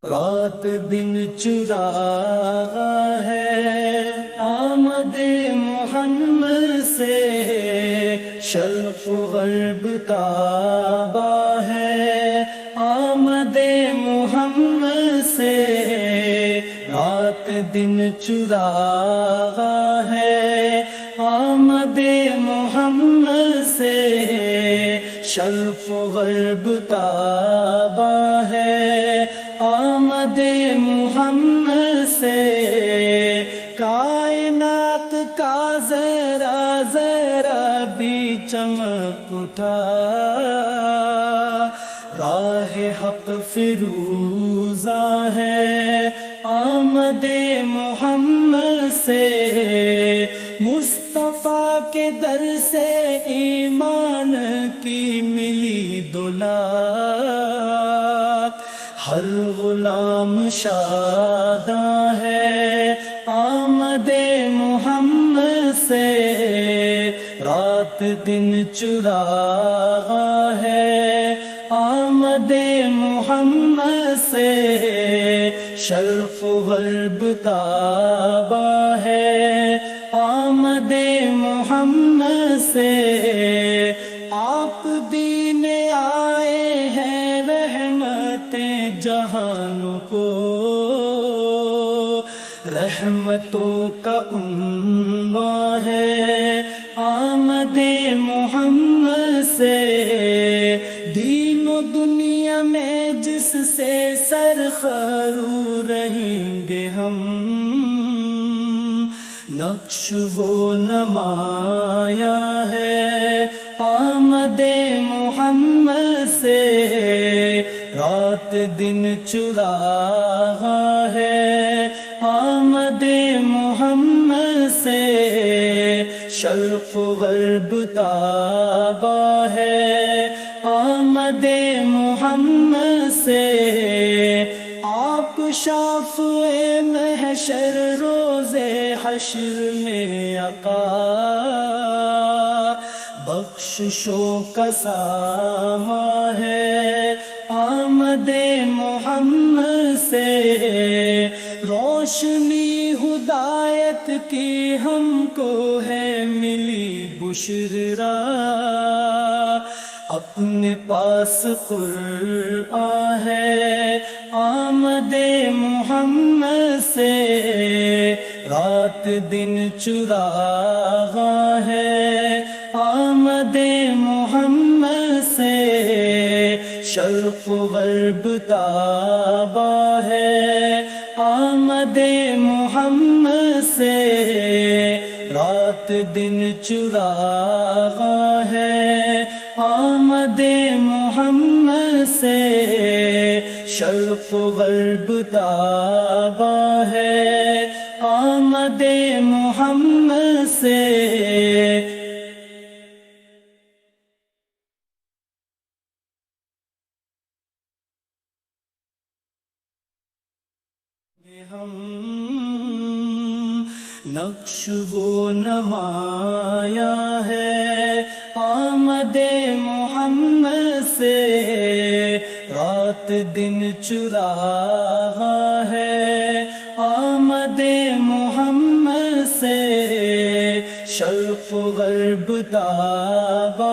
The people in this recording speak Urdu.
رات دن چراغا ہے آمد محمد سے، شرق و غرب تابا ہے آمد محمد سے، رات دن چراغا ہے آمد محمد سے، شرق و غرب تابا ہے آمد محمد سے، کائنات کا ذرا ذرا بھی چمک اٹھا، راہ حق فروزہ ہے آمد محمد سے، مصطفیٰ کے در سے ایمان کی ملی دولت، ہر غلام شاداں ہے آمد محمد سے، رات دن چراغا ہے آمد محمد سے، شرق و غرب تابا ہے آمد محمد سے، آپ دین آئے ہیں رحمت جہان کو، رحمتوں کا عنوان ہے آمد محمد سے، دین و دنیا میں جس سے سرخرو رہیں گے ہم، نقش وہ نمایا ہے آمد محمد سے، رات دن چراغا ہے آمد محمد سے، شرق و غرب تابا ہے آمد محمد سے، آپ شافع محشر روز حشر میں آقا، بخششوں کا ساماں ہے آمد محمد سے، روشنی ہدایت کی ہم کو ہے ملی بشرا، اپنے پاس قرآن ہے آمد محمد سے، رات دن چراغا ہے آمد محمد سے، شرق و غرب تابا ہے آمد محمد سے، رات دن چراغا ہے آمد محمد سے، شرق و غرب تابا ہے آمد محمد سے، ہم نقش وہ نمایا ہے آمد محمد سے، رات دن چراغا ہے آمد محمد سے، شرق و غرب تابا